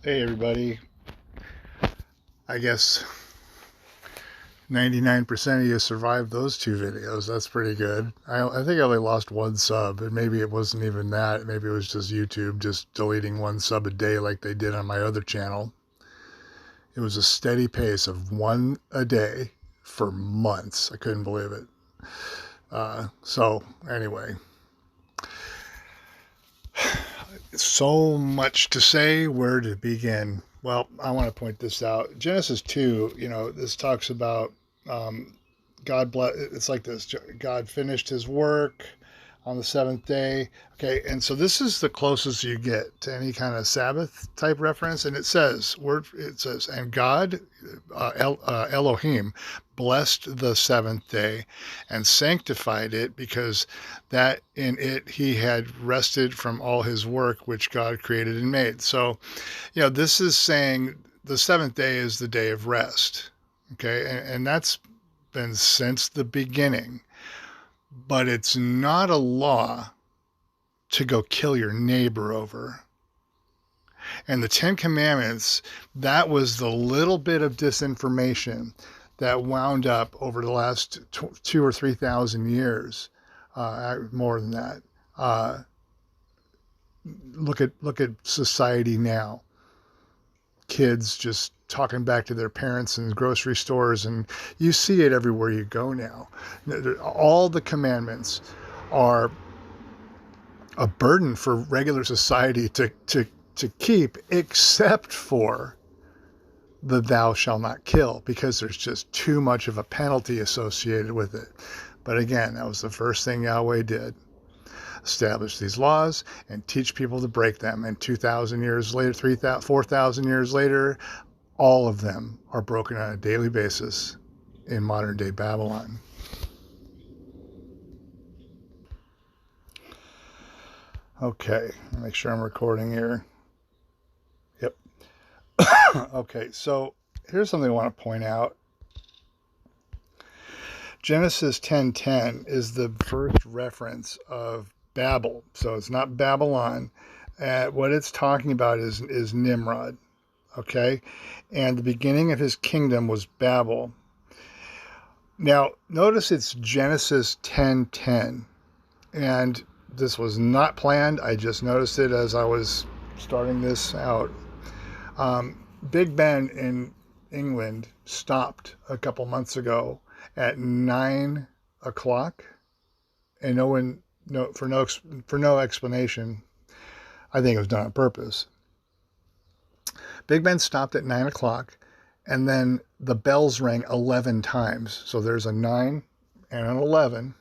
Hey everybody, I guess 99% of you survived those two videos. That's pretty good. I think I only lost one sub, and maybe it wasn't even that. Maybe it was just YouTube just deleting one sub a day like they did on my other channel. It was a steady pace of one a day for months. I couldn't believe it. So anyway, so much to say. Where to begin? Well, I want to point this out. Genesis 2, this talks about God bless. It's like this: God finished His work on the seventh day. Okay, and so this is the closest you get to any kind of Sabbath type reference, and it says, and God, Elohim, blessed the seventh day and sanctified it, because that in it He had rested from all His work which God created and made. So, this is saying the seventh day is the day of rest. Okay, and that's been since the beginning. But it's not a law to go kill your neighbor over. And the Ten Commandments, that was the little bit of disinformation that wound up over the last 2,000 or 3,000 years, more than that. Look at society now. Kids just talking back to their parents in grocery stores, and you see it everywhere you go now. All the commandments are a burden for regular society to keep, except for the thou shalt not kill, because there's just too much of a penalty associated with it. But again, that was the first thing Yahweh did. Establish these laws and teach people to break them. And 2,000 years later, 3,000, 4,000 years later, all of them are broken on a daily basis in modern day Babylon. Okay, make sure I'm recording here. Yep. Okay, so here's something I want to point out. Genesis 10:10 is the first reference of Babel. So it's not Babylon. What it's talking about is Nimrod. Okay, and the beginning of his kingdom was Babel. Now, notice it's Genesis 10:10, and this was not planned. I just noticed it as I was starting this out. Big Ben in England stopped a couple months ago at 9 o'clock, and for no explanation. I think it was done on purpose. Big Ben stopped at 9 o'clock, and then the bells rang 11 times. So there's a 9 and an 11.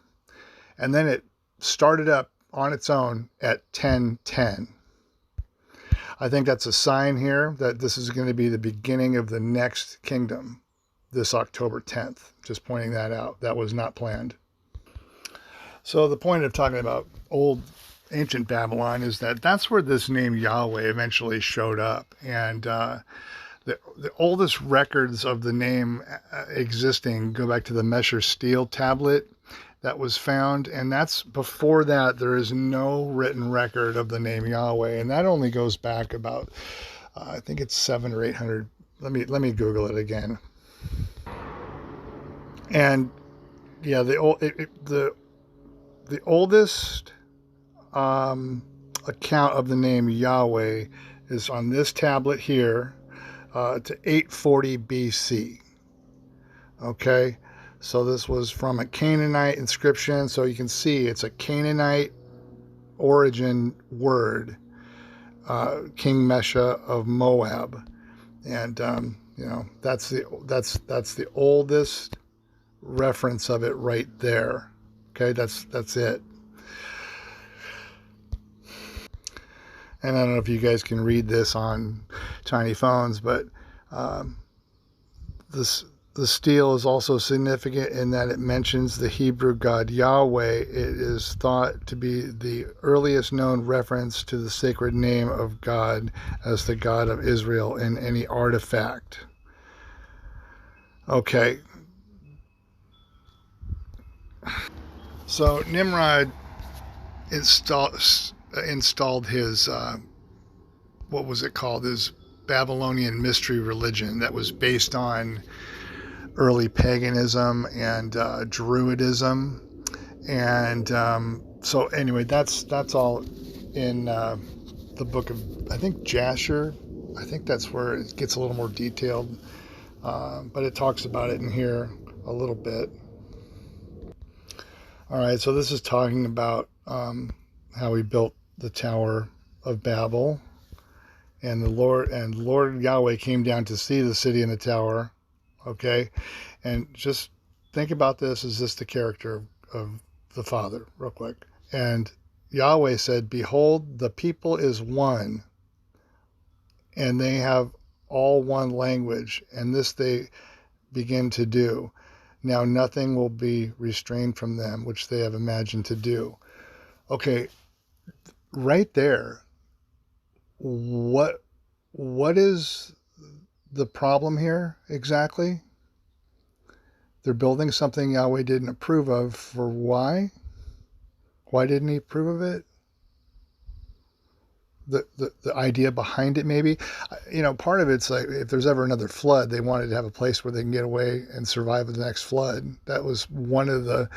And then it started up on its own at 10:10. I think that's a sign here that this is going to be the beginning of the next kingdom, this October 10th. Just pointing that out. That was not planned. So the point of talking about ancient Babylon is that that's where this name Yahweh eventually showed up. And the oldest records of the name existing go back to the Mesher Steel tablet that was found. And that's before that, there is no written record of the name Yahweh. And that only goes back about, I think it's 700 or 800. Let me Google it again. And yeah, the oldest account of the name Yahweh is on this tablet here, to 840 BC. Okay, so this was from a Canaanite inscription, so you can see it's a Canaanite origin word, King Mesha of Moab, and that's the oldest reference of it right there. Okay, that's it. And I don't know if you guys can read this on tiny phones, but the steel is also significant in that it mentions the Hebrew God Yahweh. It is thought to be the earliest known reference to the sacred name of God as the God of Israel in any artifact. Okay. So Nimrod installed his what was it called, his Babylonian mystery religion that was based on early paganism and Druidism. And so anyway, that's all in the book of, I think, Jasher. I think that's where it gets a little more detailed, but it talks about it in here a little bit. All right, so this is talking about how he built the Tower of Babel, and Lord Yahweh came down to see the city and the tower. Okay, and just think about this as just the character of the Father, real quick. And Yahweh said, "Behold, the people is one, and they have all one language, and this they begin to do. Now nothing will be restrained from them, which they have imagined to do." Okay, right there, what is the problem here exactly? They're building something Yahweh didn't approve of. For why? Why didn't he approve of it? The idea behind it, maybe, part of it's like, if there's ever another flood, they wanted to have a place where they can get away and survive the next flood. That was one of the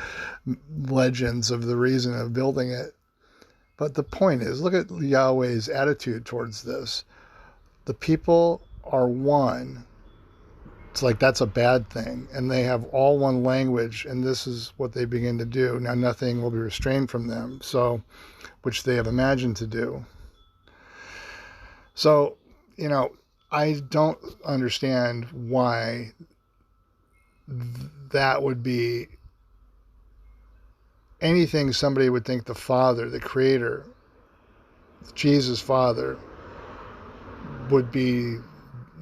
legends of the reason of building it. But the point is, look at Yahweh's attitude towards this. The people are one. It's like that's a bad thing, and they have all one language, and this is what they begin to do. Now nothing will be restrained from them, so, which they have imagined to do. So, I don't understand why that would be anything somebody would think the Father, the Creator, Jesus' Father, would be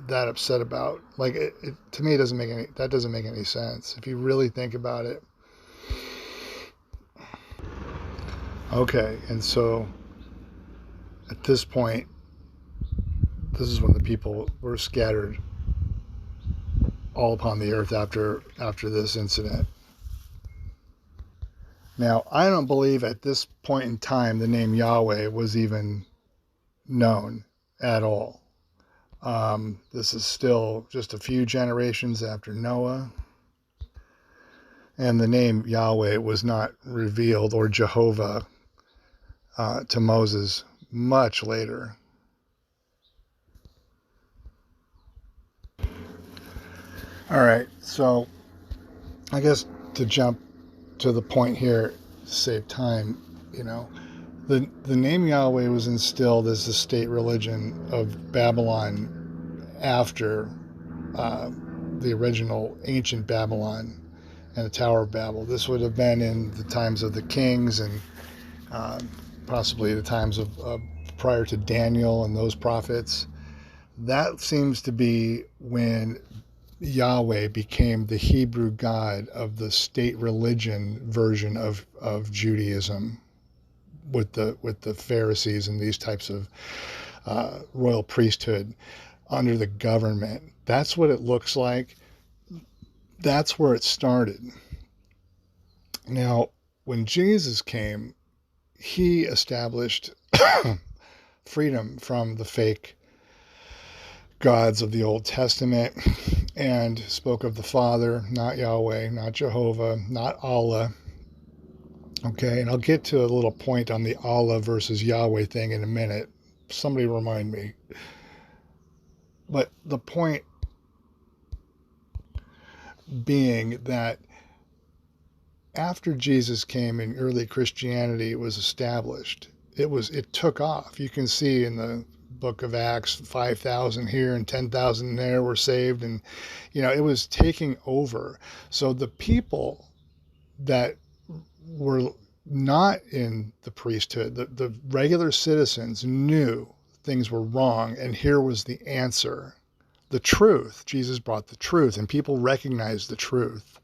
that upset about. Like, to me, that doesn't make any sense if you really think about it. Okay, and so at this point, this is when the people were scattered all upon the earth after this incident. Now, I don't believe at this point in time the name Yahweh was even known at all. This is still just a few generations after Noah. And the name Yahweh was not revealed, or Jehovah, to Moses much later. All right, so I guess to jump to the point here, to save time, the name Yahweh was instilled as the state religion of Babylon after the original ancient Babylon and the Tower of Babel. This would have been in the times of the kings and possibly the times of prior to Daniel and those prophets. That seems to be when Yahweh became the Hebrew God of the state religion version of Judaism, with the Pharisees and these types of royal priesthood under the government. That's what it looks like. That's where it started. Now, when Jesus came, he established freedom from the fake gods of the Old Testament, and spoke of the Father, not Yahweh, not Jehovah, not Allah. Okay, and I'll get to a little point on the Allah versus Yahweh thing in a minute. Somebody remind me. But the point being that after Jesus came and early Christianity was established, it took off. You can see in the book of Acts, 5,000 here and 10,000 there were saved, and it was taking over. So the people that were not in the priesthood, the regular citizens, knew things were wrong, and here was the answer. The truth. Jesus brought the truth, and people recognized the truth.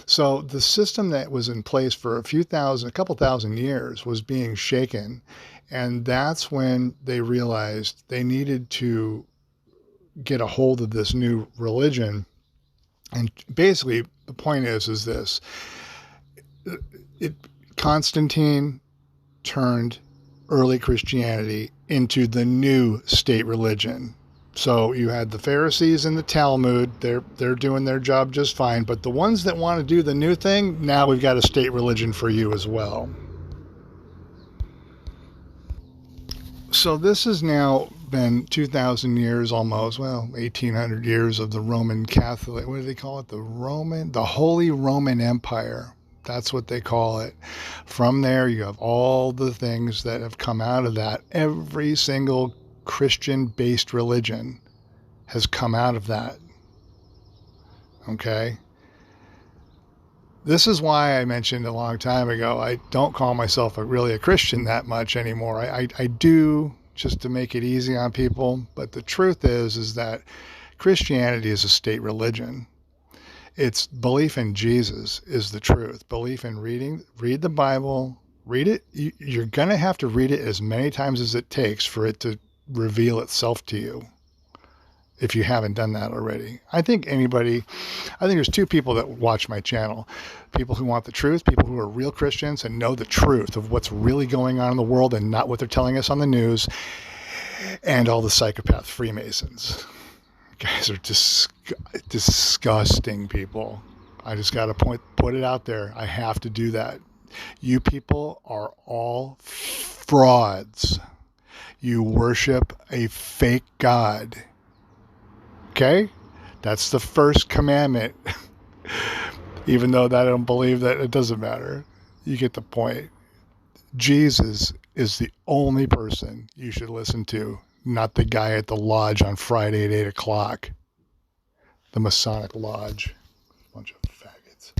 So the system that was in place for a couple thousand years was being shaken. And that's when they realized they needed to get a hold of this new religion. And basically, the point is this. Constantine turned early Christianity into the new state religion. So you had the Pharisees and the Talmud. They're doing their job just fine. But the ones that want to do the new thing, now we've got a state religion for you as well. So this has now been 2,000 years almost, well, 1,800 years of the Roman Catholic, what do they call it? The Holy Roman Empire. That's what they call it. From there, you have all the things that have come out of that. Every single Christian-based religion has come out of that. Okay? This is why I mentioned a long time ago, I don't call myself really a Christian that much anymore. I do just to make it easy on people. But the truth is that Christianity is a state religion. It's belief in Jesus is the truth. Belief in read the Bible, read it. You're going to have to read it as many times as it takes for it to reveal itself to you, if you haven't done that already. I think there's two people that watch my channel. People who want the truth, people who are real Christians and know the truth of what's really going on in the world and not what they're telling us on the news, and all the psychopath Freemasons. You guys are disgusting people. I just got to put it out there. I have to do that. You people are all frauds. You worship a fake God. Okay? That's the first commandment. Even though I don't believe that, it doesn't matter. You get the point. Jesus is the only person you should listen to, not the guy at the lodge on Friday at 8 o'clock. The Masonic Lodge. Bunch of faggots.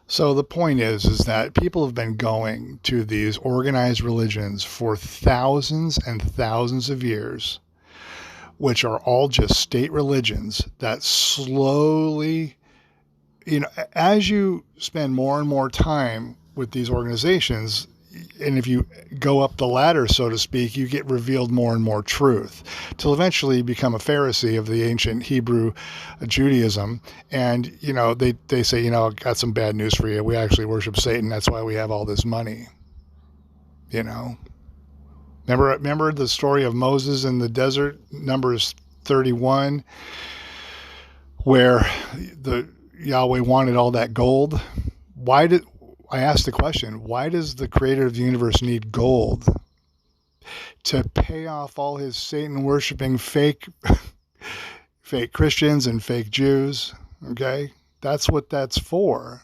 So the point is that people have been going to these organized religions for thousands and thousands of years, which are all just state religions that slowly, as you spend more and more time with these organizations, and if you go up the ladder, so to speak, you get revealed more and more truth till eventually you become a Pharisee of the ancient Hebrew Judaism. And, they say, I've got some bad news for you. We actually worship Satan. That's why we have all this money. Remember the story of Moses in the desert, Numbers 31, where the Yahweh wanted all that gold? I asked the question, why does the creator of the universe need gold? To pay off all his Satan worshiping fake Christians and fake Jews. Okay? That's what that's for.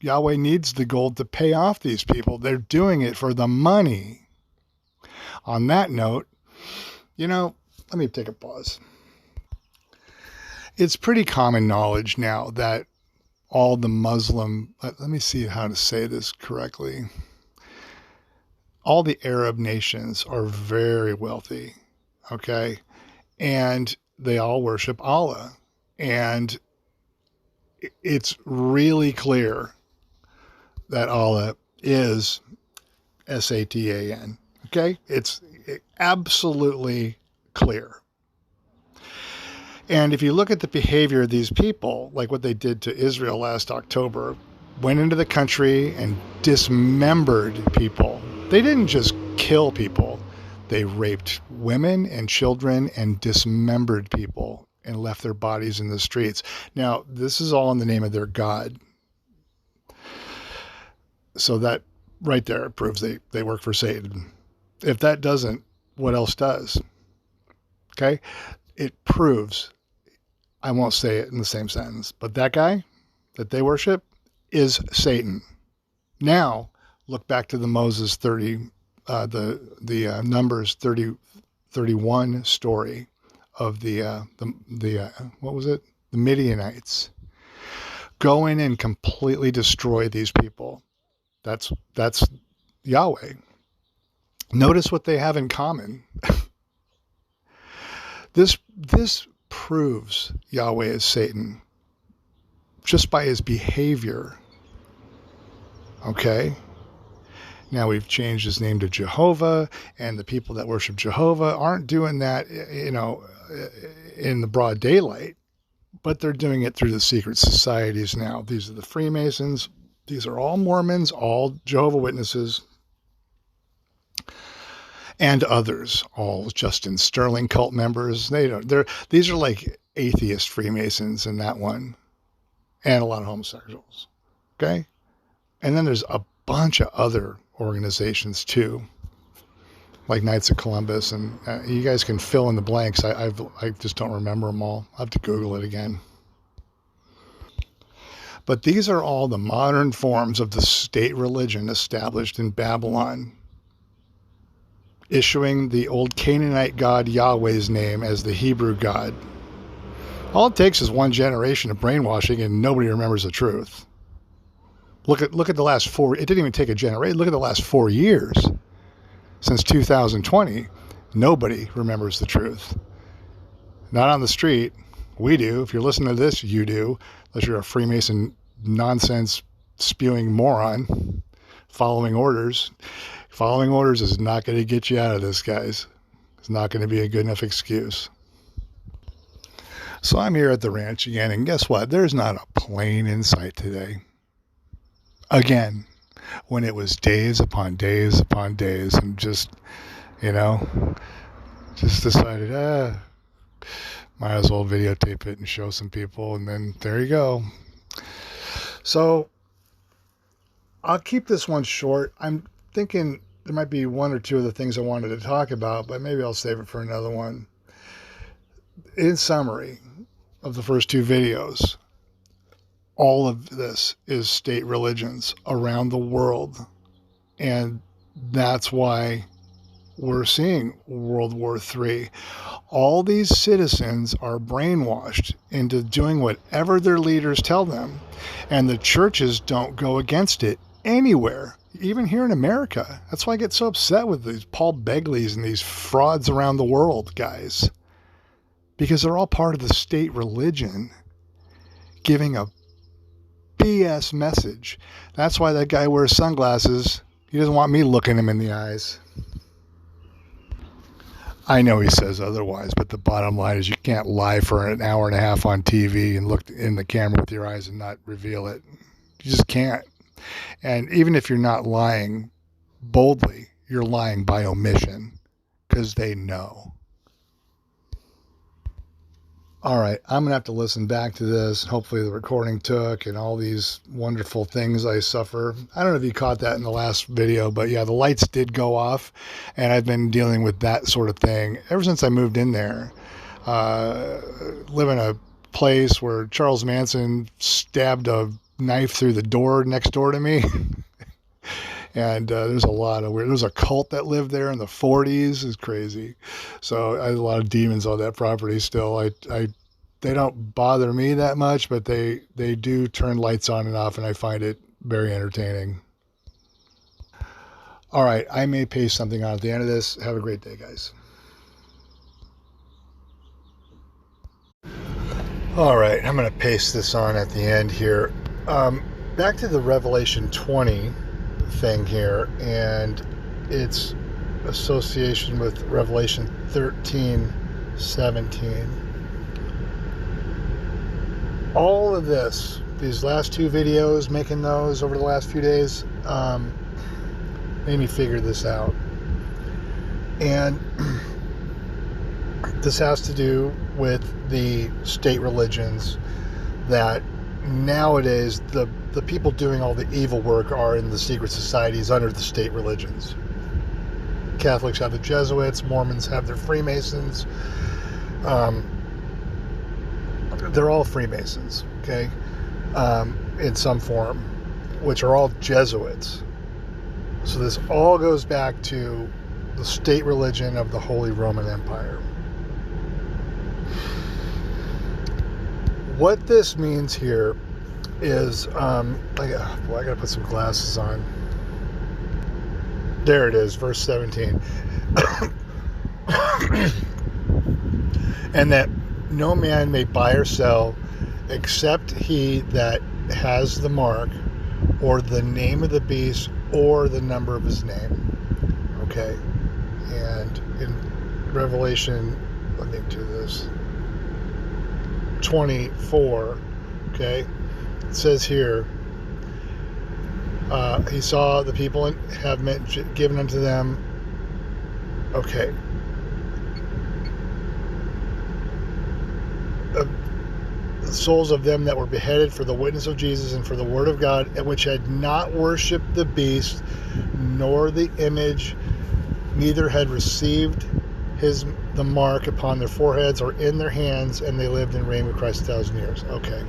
Yahweh needs the gold to pay off these people. They're doing it for the money. On that note, let me take a pause. It's pretty common knowledge now that all the Muslim, let me see how to say this correctly. All the Arab nations are very wealthy, okay? And they all worship Allah. And it's really clear that Allah is Satan, okay? It's absolutely clear. And if you look at the behavior of these people, like what they did to Israel last October, went into the country and dismembered people. They didn't just kill people. They raped women and children and dismembered people and left their bodies in the streets. Now, this is all in the name of their God. So that right there proves they work for Satan. If that doesn't, what else does? Okay? It proves, I won't say it in the same sentence, but that guy that they worship is Satan. Now, look back to the Moses 30, the Numbers 31 story of the what was it? The Midianites. Go in and completely destroy these people. That's Yahweh. Notice what they have in common. This proves Yahweh is Satan just by his behavior. Okay? Now we've changed his name to Jehovah, and the people that worship Jehovah aren't doing that, in the broad daylight, but they're doing it through the secret societies now. These are the Freemasons. These are all Mormons, all Jehovah's Witnesses. and others, all Justin Sterling cult members. These are like atheist Freemasons in that one, and a lot of homosexuals. Okay. And then there's a bunch of other organizations too, like Knights of Columbus, and you guys can fill in the blanks. I just don't remember them all. I'll have to Google it again. But these are all the modern forms of the state religion established in Babylon, issuing the old Canaanite god Yahweh's name as the Hebrew god. All it takes is one generation of brainwashing and nobody remembers the truth. Look at the last it didn't even take a generation. Look at the last 4 years. Since 2020, nobody remembers the truth. Not on the street. We do. If you're listening to this, you do. Unless you're a Freemason nonsense spewing moron following orders. Following orders is not going to get you out of this, guys. It's not going to be a good enough excuse. So I'm here at the ranch again, and guess what? There's not a plane in sight today. Again, when it was days upon days upon days, and just decided, might as well videotape it and show some people, and then there you go. So I'll keep this one short. I'm thinking there might be one or two of the things I wanted to talk about, but maybe I'll save it for another one. In summary of the first two videos, all of this is state religions around the world. And that's why we're seeing World War III. All these citizens are brainwashed into doing whatever their leaders tell them. And the churches don't go against it anywhere, even here in America. That's why I get so upset with these Paul Begleys and these frauds around the world, guys. Because they're all part of the state religion giving a BS message. That's why that guy wears sunglasses. He doesn't want me looking him in the eyes. I know he says otherwise, but the bottom line is you can't lie for an hour and a half on TV and look in the camera with your eyes and not reveal it. You just can't. And even if you're not lying boldly, you're lying by omission because they know. All right, I'm going to have to listen back to this. Hopefully the recording took and all these wonderful things I suffer. I don't know if you caught that in the last video, but yeah, the lights did go off, and I've been dealing with that sort of thing ever since I moved in there. Live in a place where Charles Manson stabbed a knife through the door next door to me. And there's a lot of weird. There's a cult that lived there in the 40s. It's crazy. So I had a lot of demons on that property still. They don't bother me that much, but they do turn lights on and off, and I find it very entertaining. All right, I may paste something on at the end of this. Have a great day, guys. All right, I'm going to paste this on at the end here. Back to the Revelation 20 thing here, and its association with Revelation 13:17. All of this, these last two videos, making those over the last few days, made me figure this out. And this has to do with the state religions that nowadays the people doing all the evil work are in the secret societies under the state religions. Catholics have the Jesuits, Mormons have their Freemasons. They're all Freemasons, okay, in some form, which are all Jesuits. So this all goes back to the state religion of the Holy Roman Empire. What this means here is, I gotta put some glasses on. There it is, verse 17. And that no man may buy or sell except he that has the mark or the name of the beast or the number of his name. Okay. And in Revelation, let me do this, 24, okay, it says here, he saw the people have given unto them Okay. The souls of them that were beheaded for the witness of Jesus and for the word of God, which had not worshipped the beast, nor the image, neither had received the mark upon their foreheads or in their hands, and they lived and reigned with Christ 1,000 years. Okay.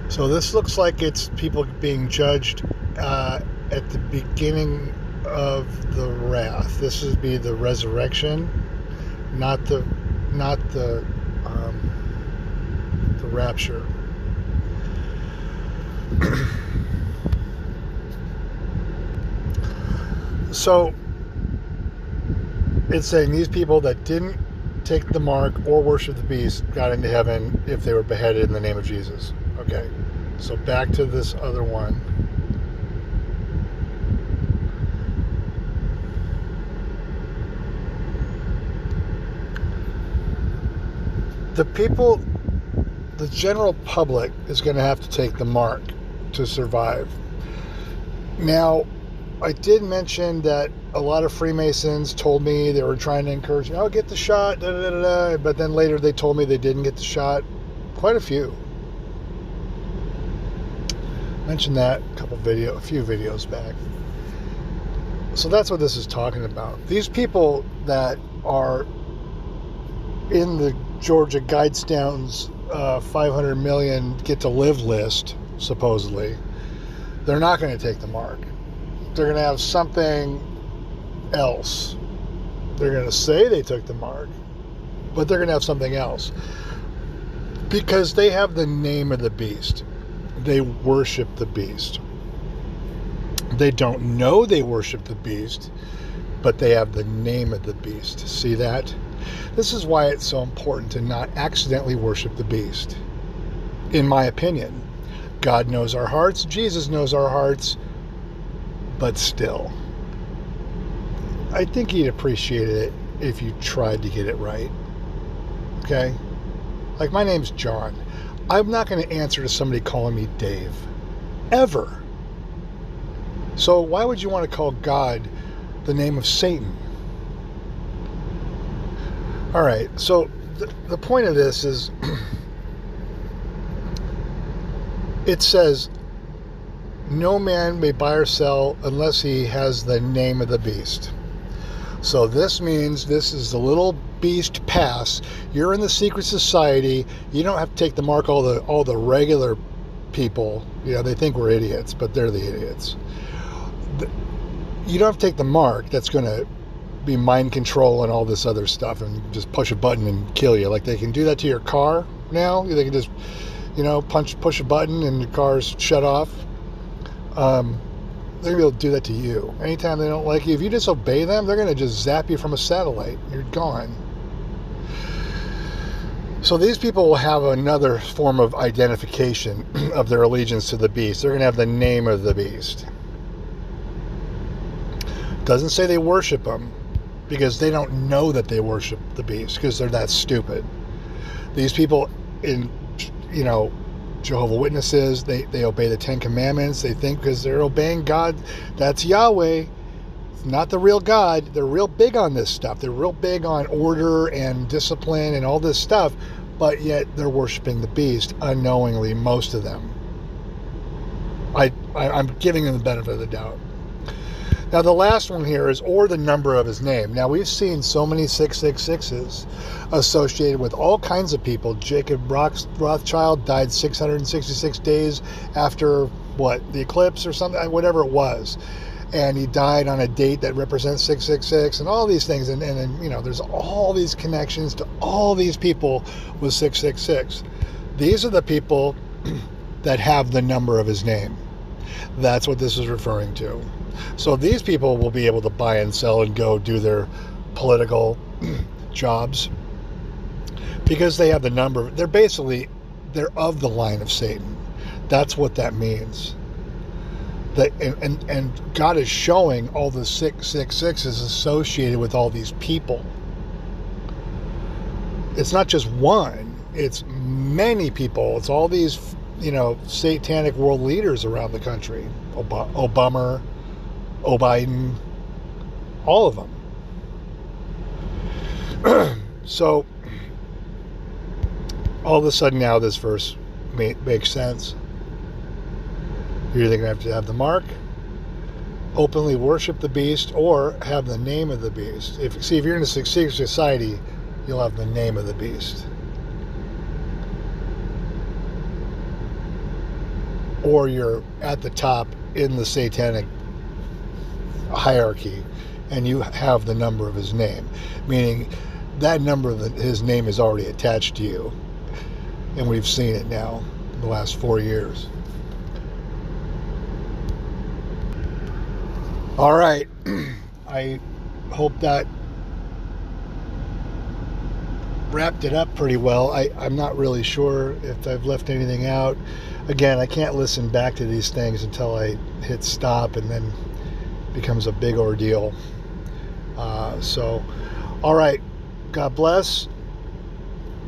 So this looks like it's people being judged at the beginning of the wrath. This would be the resurrection, not the rapture. So it's saying these people that didn't take the mark or worship the beast got into heaven if they were beheaded in the name of Jesus. Okay, so back to this other one. The people, the general public is going to have to take the mark to survive. Now, I did mention that a lot of Freemasons told me they were trying to encourage me, oh, get the shot, da, da, da, da. But then later they told me they didn't get the shot. Quite a few. Mentioned that a few videos back. So that's what this is talking about. These people that are in the Georgia Guidestone's 500 million get to live list, supposedly, they're not going to take the mark. They're going to have something else. They're going to say they took the mark, but they're going to have something else. Because they have the name of the beast. They worship the beast. They don't know they worship the beast, but they have the name of the beast. See that? This is why it's so important to not accidentally worship the beast. In my opinion, God knows our hearts, Jesus knows our hearts, but still, I think he'd appreciate it if you tried to get it right. Okay? Like, my name's John. I'm not going to answer to somebody calling me Dave. Ever. So why would you want to call God the name of Satan? All right, so the point of this is, it says, no man may buy or sell unless he has the name of the beast. So this means this is the little beast pass. You're in the secret society. You don't have to take the mark. All the regular people, they think we're idiots, but they're the idiots. You don't have to take the mark. That's going to be mind control and all this other stuff, and just push a button and kill you. Like they can do that to your car now. They can just, push a button and your car's shut off. They're going to be able to do that to you. Anytime they don't like you, if you disobey them, they're going to just zap you from a satellite. You're gone. So these people will have another form of identification of their allegiance to the beast. They're going to have the name of the beast. Doesn't say they worship them, because they don't know that they worship the beast, because they're that stupid. These people in, Jehovah's Witnesses, they obey the Ten Commandments. They think because they're obeying God, that's Yahweh. It's not the real God. They're real big on this stuff. They're real big on order and discipline and all this stuff, but yet they're worshiping the beast unknowingly, most of them. I'm giving them the benefit of the doubt. Now, the last one here is, or the number of his name. Now, we've seen so many 666s associated with all kinds of people. Jacob Rothschild died 666 days after, the eclipse or something, whatever it was. And he died on a date that represents 666 and all these things. And there's all these connections to all these people with 666. These are the people that have the number of his name. That's what this is referring to. So these people will be able to buy and sell and go do their political jobs because they have the number. They're of the line of Satan. That's what that means. And God is showing all the 666 is associated with all these people. It's not just one. It's many people. It's all these, satanic world leaders around the country. Obama, Biden, All of them. So all of a sudden now this verse makes sense. You're either going to have the mark, openly worship the beast, or have the name of the beast. If you're in a secret society, you'll have the name of the beast. Or you're at the top in the satanic hierarchy and you have the number of his name, meaning that number of his name is already attached to you. And we've seen it now in the last 4 years. All right. I hope that wrapped it up pretty well. I'm not really sure if I've left anything out. Again, I can't listen back to these things until I hit stop, and then it becomes a big ordeal. So, all right. God bless.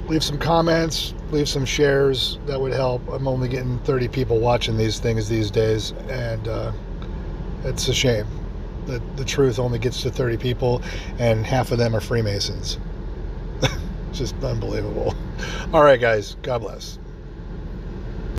Leave some comments, leave some shares. That would help. I'm only getting 30 people watching these things these days, and it's a shame that the truth only gets to 30 people and half of them are Freemasons. Just unbelievable. All right, guys. God bless.